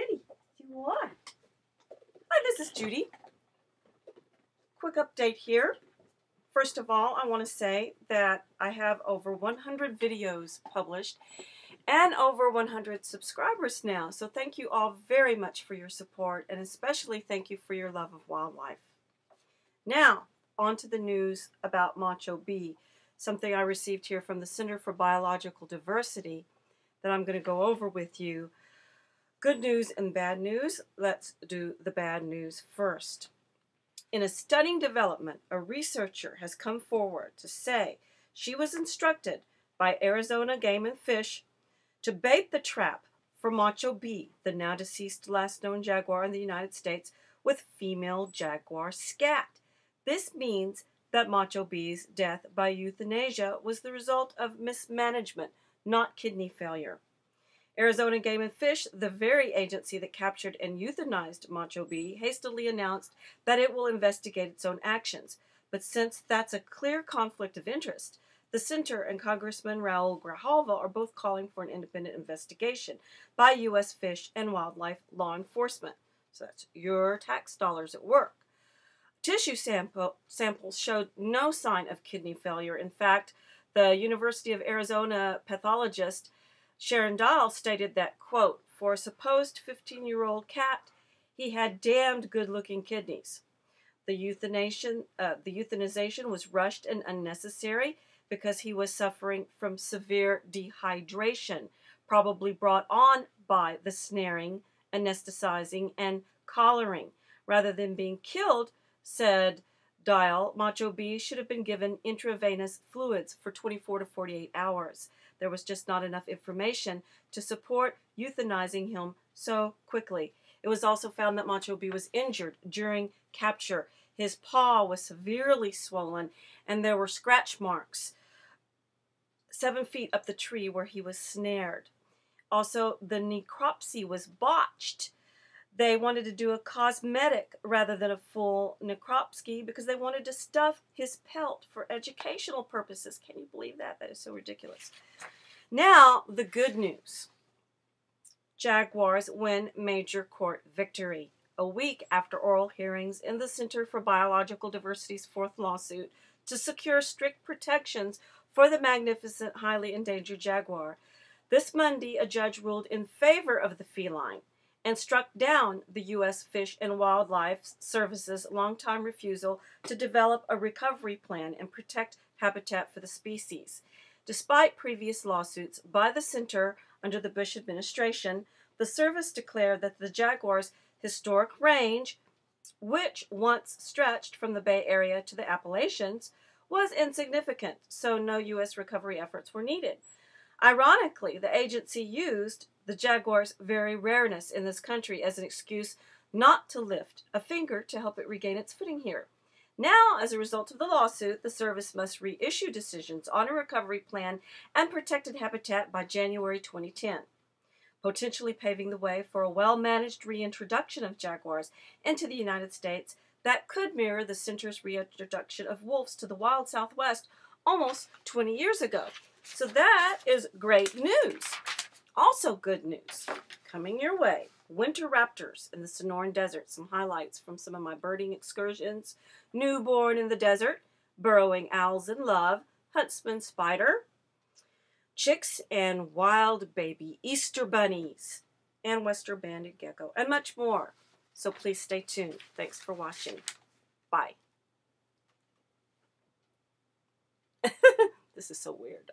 Alrighty, you are. Hi, this is Judy. Quick update here. First of all, I want to say that I have over 100 videos published and over 100 subscribers now. So thank you all very much for your support, and especially thank you for your love of wildlife. Now, on to the news about Macho B, something I received here from the Center for Biological Diversity that I'm going to go over with you. Good news and bad news. Let's do the bad news first. In a stunning development, a researcher has come forward to say she was instructed by Arizona Game and Fish to bait the trap for Macho B, the now deceased last known jaguar in the United States, with female jaguar scat. This means that Macho B's death by euthanasia was the result of mismanagement, not kidney failure. Arizona Game and Fish, the very agency that captured and euthanized Macho B, hastily announced that it will investigate its own actions. But since that's a clear conflict of interest, the center and Congressman Raul Grijalva are both calling for an independent investigation by U.S. Fish and Wildlife law enforcement. So that's your tax dollars at work. Tissue samples showed no sign of kidney failure. In fact, the University of Arizona pathologist Sharon Dahl stated that, quote, for a supposed 15-year-old cat, he had damned good-looking kidneys. The euthanization was rushed and unnecessary because he was suffering from severe dehydration, probably brought on by the snaring, anesthetizing, and collaring. Rather than being killed, said Dahl, Macho B should have been given intravenous fluids for 24 to 48 hours. There was just not enough information to support euthanizing him so quickly. It was also found that Macho B was injured during capture. His paw was severely swollen, and there were scratch marks 7 feet up the tree where he was snared. Also, the necropsy was botched. They wanted to do a cosmetic rather than a full necropsy because they wanted to stuff his pelt for educational purposes. Can you believe that? That is so ridiculous. Now, the good news. Jaguars win major court victory. A week after oral hearings in the Center for Biological Diversity's fourth lawsuit to secure strict protections for the magnificent, highly endangered jaguar. This Monday, a judge ruled in favor of the feline and struck down the U.S. Fish and Wildlife Service's longtime refusal to develop a recovery plan and protect habitat for the species. Despite previous lawsuits by the center under the Bush administration, the service declared that the jaguar's historic range, which once stretched from the Bay Area to the Appalachians, was insignificant, so no U.S. recovery efforts were needed. Ironically, the agency used the jaguar's very rareness in this country as an excuse not to lift a finger to help it regain its footing here. Now, as a result of the lawsuit, the service must reissue decisions on a recovery plan and protected habitat by January 2010, potentially paving the way for a well-managed reintroduction of jaguars into the United States that could mirror the center's reintroduction of wolves to the wild Southwest almost 20 years ago. So that is great news. Also good news coming your way. Winter raptors in the Sonoran Desert. Some highlights from some of my birding excursions. Newborn in the desert. Burrowing owls in love. Huntsman spider. Chicks and wild baby Easter bunnies. And western banded gecko. And much more. So please stay tuned. Thanks for watching. Bye. This is so weird.